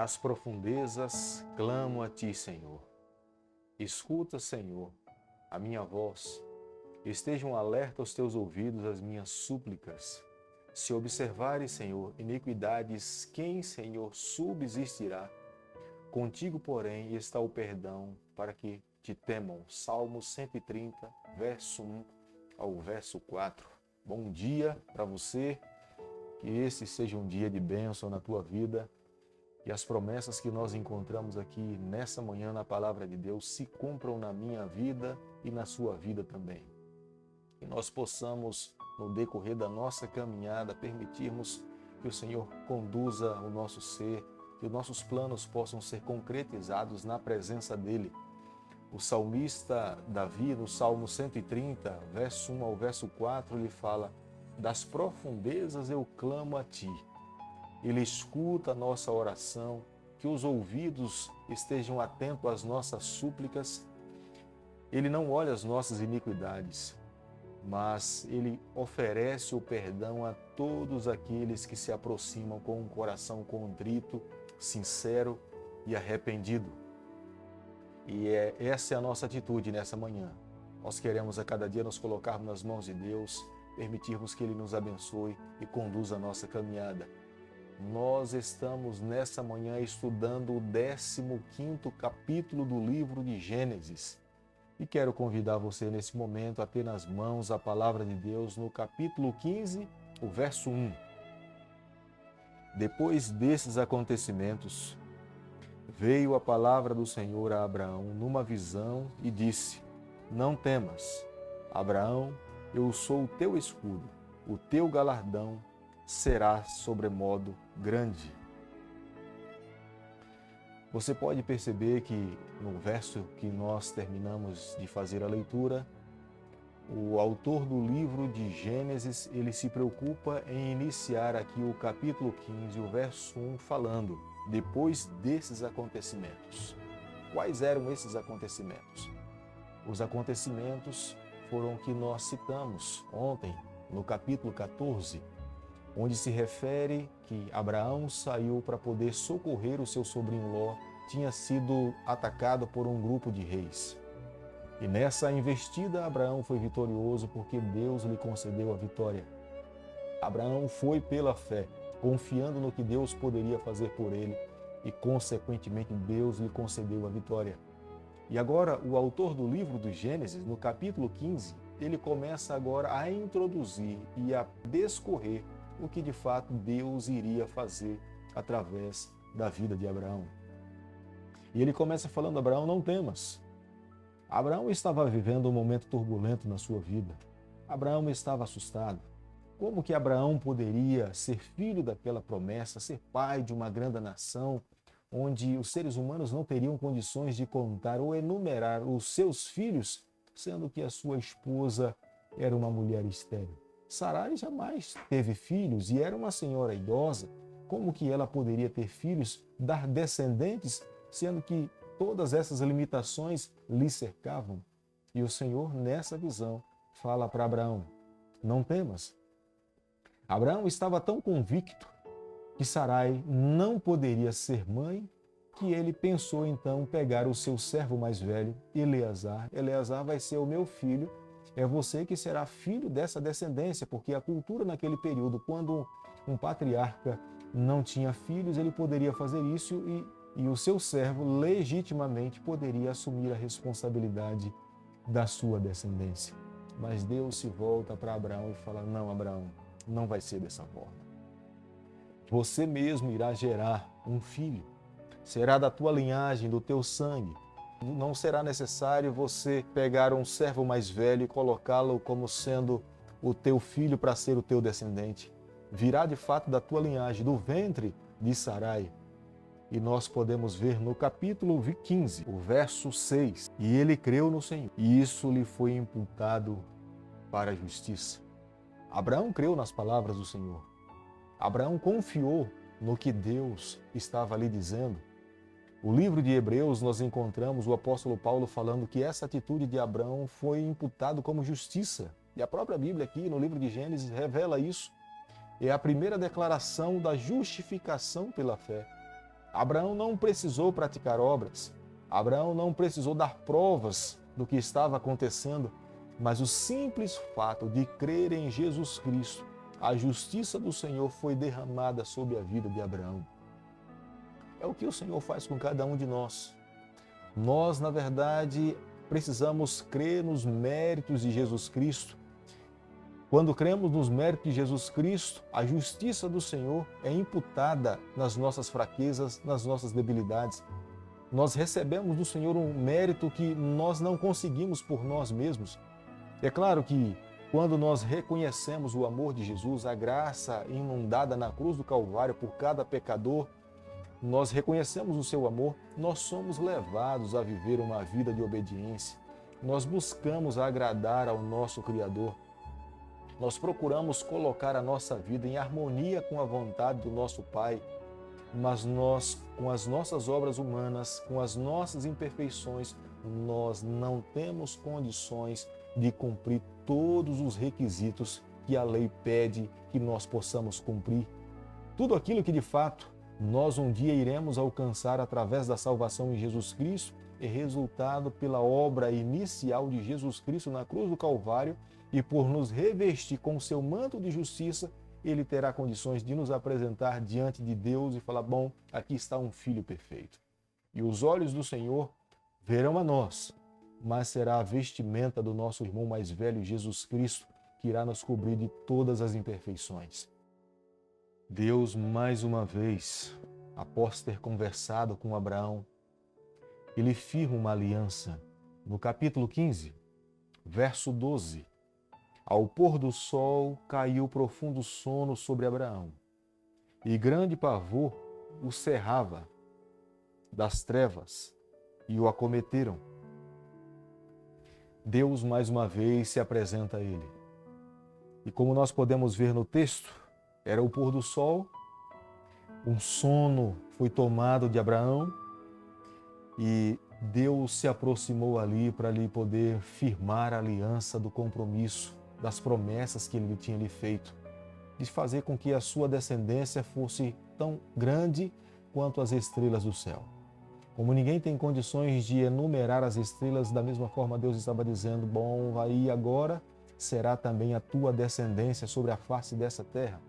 Das profundezas clamo a Ti, Senhor. Escuta, Senhor, a minha voz. Estejam alerta os Teus ouvidos às minhas súplicas. Se observares, Senhor, iniquidades, quem, Senhor, subsistirá? Contigo, porém, está o perdão para que te temam. Salmo 130, verso 1 ao verso 4. Bom dia para você, que esse seja um dia de bênção na tua vida, que as promessas que nós encontramos aqui nessa manhã na Palavra de Deus se cumpram na minha vida e na sua vida também. Que nós possamos, no decorrer da nossa caminhada, permitirmos que o Senhor conduza o nosso ser, que os nossos planos possam ser concretizados na presença dEle. O salmista Davi, no Salmo 130, verso 1 ao verso 4, ele fala: das profundezas eu clamo a Ti. Ele escuta a nossa oração, que os ouvidos estejam atentos às nossas súplicas. Ele não olha as nossas iniquidades, mas Ele oferece o perdão a todos aqueles que se aproximam com um coração contrito, sincero e arrependido. E essa é a nossa atitude nessa manhã. Nós queremos a cada dia nos colocarmos nas mãos de Deus, permitirmos que Ele nos abençoe e conduza a nossa caminhada. Nós estamos nessa manhã estudando o 15º capítulo do livro de Gênesis. E quero convidar você nesse momento a ter nas mãos a palavra de Deus no capítulo 15, o verso 1. Depois desses acontecimentos, veio a palavra do Senhor a Abraão numa visão e disse: não temas, Abraão, eu sou o teu escudo, o teu galardão será sobremodo grande. Você pode perceber que no verso que nós terminamos de fazer a leitura, o autor do livro de Gênesis, ele se preocupa em iniciar aqui o capítulo 15, o verso 1, falando: depois desses acontecimentos. Quais eram esses acontecimentos? Os acontecimentos foram o que nós citamos ontem, no capítulo 14, onde se refere que Abraão saiu para poder socorrer o seu sobrinho Ló, tinha sido atacado por um grupo de reis. E nessa investida, Abraão foi vitorioso porque Deus lhe concedeu a vitória. Abraão foi pela fé, confiando no que Deus poderia fazer por ele e, consequentemente, Deus lhe concedeu a vitória. E agora, o autor do livro do Gênesis, no capítulo 15, ele começa agora a introduzir e a descorrer o que de fato Deus iria fazer através da vida de Abraão. E ele começa falando: Abraão, não temas. Abraão estava vivendo um momento turbulento na sua vida. Abraão estava assustado. Como que Abraão poderia ser filho daquela promessa, ser pai de uma grande nação, onde os seres humanos não teriam condições de contar ou enumerar os seus filhos, sendo que a sua esposa era uma mulher estéril? Sarai jamais teve filhos e era uma senhora idosa. Como que ela poderia ter filhos, dar descendentes, sendo que todas essas limitações lhe cercavam? E o Senhor, nessa visão, fala para Abraão: não temas. Abraão estava tão convicto que Sarai não poderia ser mãe, que ele pensou então pegar o seu servo mais velho, Eleazar. Eleazar vai ser o meu filho, é você que será filho dessa descendência, porque a cultura naquele período, quando um patriarca não tinha filhos, ele poderia fazer isso e o seu servo legitimamente poderia assumir a responsabilidade da sua descendência. Mas Deus se volta para Abraão e fala: não, Abraão, não vai ser dessa forma. Você mesmo irá gerar um filho, será da tua linhagem, do teu sangue. Não será necessário você pegar um servo mais velho e colocá-lo como sendo o teu filho para ser o teu descendente. Virá de fato da tua linhagem, do ventre de Sarai. E nós podemos ver no capítulo 15, o verso 6. E ele creu no Senhor, e isso lhe foi imputado para a justiça. Abraão creu nas palavras do Senhor. Abraão confiou no que Deus estava lhe dizendo. O livro de Hebreus, nós encontramos o apóstolo Paulo falando que essa atitude de Abraão foi imputado como justiça. E a própria Bíblia aqui, no livro de Gênesis, revela isso. É a primeira declaração da justificação pela fé. Abraão não precisou praticar obras. Abraão não precisou dar provas do que estava acontecendo, mas o simples fato de crer em Jesus Cristo, a justiça do Senhor foi derramada sobre a vida de Abraão. É o que o Senhor faz com cada um de nós. Nós, na verdade, precisamos crer nos méritos de Jesus Cristo. Quando cremos nos méritos de Jesus Cristo, a justiça do Senhor é imputada nas nossas fraquezas, nas nossas debilidades. Nós recebemos do Senhor um mérito que nós não conseguimos por nós mesmos. É claro que quando nós reconhecemos o amor de Jesus, a graça inundada na cruz do Calvário por cada pecador, nós reconhecemos o seu amor, nós somos levados a viver uma vida de obediência. Nós buscamos agradar ao nosso Criador. Nós procuramos colocar a nossa vida em harmonia com a vontade do nosso Pai, mas nós, com as nossas obras humanas, com as nossas imperfeições, nós não temos condições de cumprir todos os requisitos que a lei pede que nós possamos cumprir. Tudo aquilo que de fato nós um dia iremos alcançar através da salvação em Jesus Cristo é resultado pela obra inicial de Jesus Cristo na cruz do Calvário, e por nos revestir com o seu manto de justiça, ele terá condições de nos apresentar diante de Deus e falar: bom, aqui está um filho perfeito. E os olhos do Senhor verão a nós, mas será a vestimenta do nosso irmão mais velho, Jesus Cristo, que irá nos cobrir de todas as imperfeições. Deus, mais uma vez, após ter conversado com Abraão, ele firma uma aliança. No capítulo 15, verso 12, ao pôr do sol caiu profundo sono sobre Abraão, e grande pavor o cerrava das trevas, e o acometeram. Deus mais uma vez se apresenta a ele. E como nós podemos ver no texto, era o pôr do sol, um sono foi tomado de Abraão, e Deus se aproximou ali para lhe poder firmar a aliança do compromisso, das promessas que ele tinha lhe feito, de fazer com que a sua descendência fosse tão grande quanto as estrelas do céu. Como ninguém tem condições de enumerar as estrelas, da mesma forma Deus estava dizendo: bom, aí agora será também a tua descendência sobre a face dessa terra.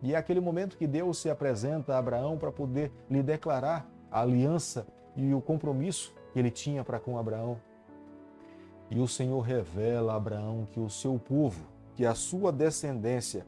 E é aquele momento que Deus se apresenta a Abraão para poder lhe declarar a aliança e o compromisso que ele tinha para com Abraão. E o Senhor revela a Abraão que o seu povo, que a sua descendência,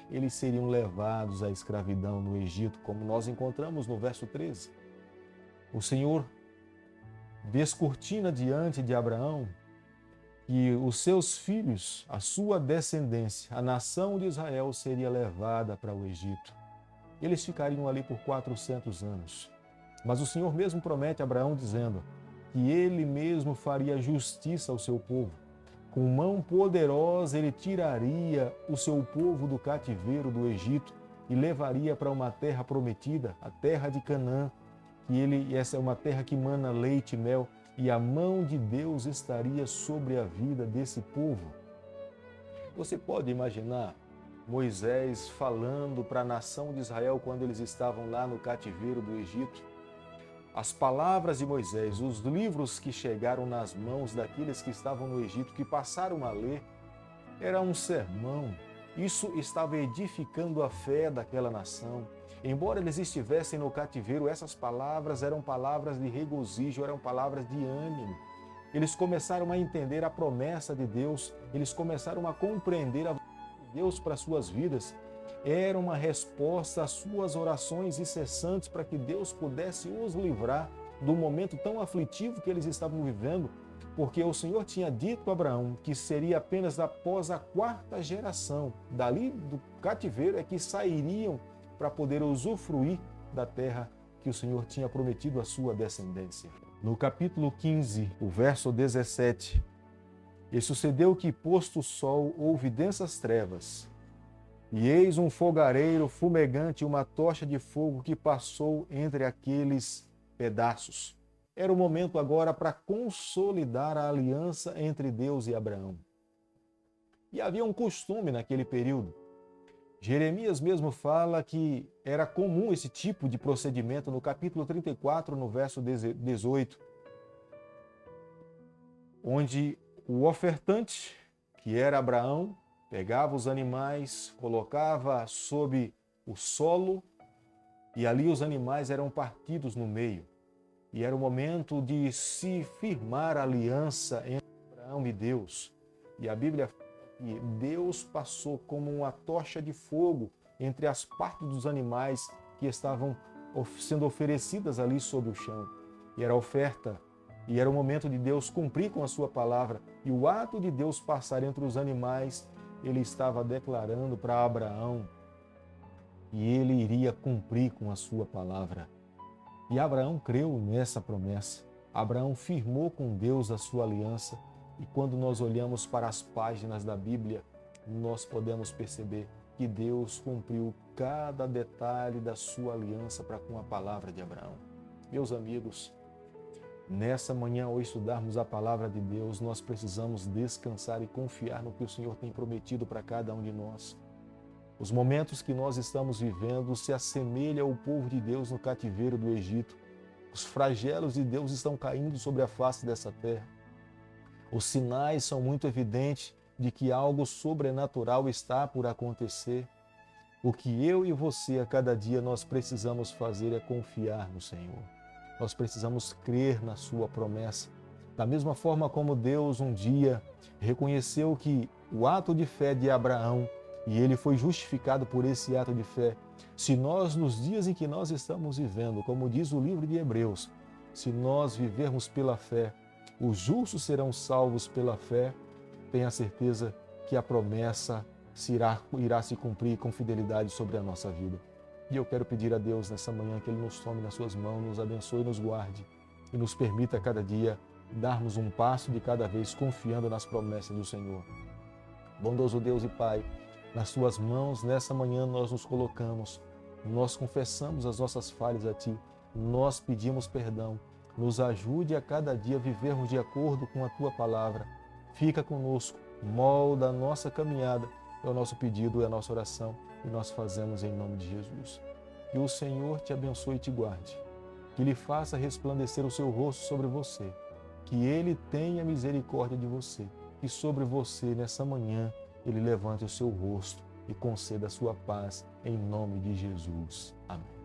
eles seriam levados à escravidão no Egito, como nós encontramos no verso 13. O Senhor descortina diante de Abraão que os seus filhos, a sua descendência, a nação de Israel seria levada para o Egito. Eles ficariam ali por 400 anos. Mas o Senhor mesmo promete a Abraão dizendo que ele mesmo faria justiça ao seu povo. Com mão poderosa ele tiraria o seu povo do cativeiro do Egito e levaria para uma terra prometida, a terra de Canaã, que essa é uma terra que mana leite e mel, e a mão de Deus estaria sobre a vida desse povo. Você pode imaginar Moisés falando para a nação de Israel quando eles estavam lá no cativeiro do Egito? As palavras de Moisés, os livros que chegaram nas mãos daqueles que estavam no Egito, que passaram a ler, era um sermão. Isso estava edificando a fé daquela nação. Embora eles estivessem no cativeiro, essas palavras eram palavras de regozijo, eram palavras de ânimo. Eles começaram a entender a promessa de Deus, eles começaram a compreender a vontade de Deus para suas vidas. Era uma resposta às suas orações incessantes para que Deus pudesse os livrar do momento tão aflitivo que eles estavam vivendo, porque o Senhor tinha dito a Abraão que seria apenas após a 4ª geração, dali do cativeiro, é que sairiam para poder usufruir da terra que o Senhor tinha prometido à sua descendência. No capítulo 15, o verso 17, e sucedeu que, posto o sol, houve densas trevas, e eis um fogareiro fumegante e uma tocha de fogo que passou entre aqueles pedaços. Era o momento agora para consolidar a aliança entre Deus e Abraão. E havia um costume naquele período. Jeremias mesmo fala que era comum esse tipo de procedimento no capítulo 34, no verso 18, onde o ofertante, que era Abraão, pegava os animais, colocava sob o solo e ali os animais eram partidos no meio. E era o momento de se firmar a aliança entre Abraão e Deus. E a Bíblia fala que Deus passou como uma tocha de fogo entre as partes dos animais que estavam sendo oferecidas ali sobre o chão. E era a oferta. E era o momento de Deus cumprir com a sua palavra. E o ato de Deus passar entre os animais, ele estava declarando para Abraão que ele iria cumprir com a sua palavra. E Abraão creu nessa promessa. Abraão firmou com Deus a sua aliança. E quando nós olhamos para as páginas da Bíblia, nós podemos perceber que Deus cumpriu cada detalhe da sua aliança para com a palavra de Abraão. Meus amigos, nessa manhã, ao estudarmos a palavra de Deus, nós precisamos descansar e confiar no que o Senhor tem prometido para cada um de nós. Os momentos que nós estamos vivendo se assemelham ao povo de Deus no cativeiro do Egito. Os flagelos de Deus estão caindo sobre a face dessa terra. Os sinais são muito evidentes de que algo sobrenatural está por acontecer. O que eu e você a cada dia nós precisamos fazer é confiar no Senhor. Nós precisamos crer na sua promessa. Da mesma forma como Deus um dia reconheceu que o ato de fé de Abraão e ele foi justificado por esse ato de fé. Se nós, nos dias em que nós estamos vivendo, como diz o livro de Hebreus, se nós vivermos pela fé, os justos serão salvos pela fé, tenha certeza que a promessa irá se cumprir com fidelidade sobre a nossa vida. E eu quero pedir a Deus nessa manhã que Ele nos tome nas suas mãos, nos abençoe e nos guarde e nos permita a cada dia darmos um passo de cada vez confiando nas promessas do Senhor. Bondoso Deus e Pai, nas Tuas mãos, nessa manhã nós nos colocamos, nós confessamos as nossas falhas a Ti, nós pedimos perdão, nos ajude a cada dia a vivermos de acordo com a Tua palavra. Fica conosco, molda a nossa caminhada, é o nosso pedido, é a nossa oração e nós fazemos em nome de Jesus. Que o Senhor te abençoe e te guarde, que Ele faça resplandecer o seu rosto sobre você, que Ele tenha misericórdia de você e sobre você nessa manhã Ele levante o seu rosto e conceda a sua paz em nome de Jesus. Amém.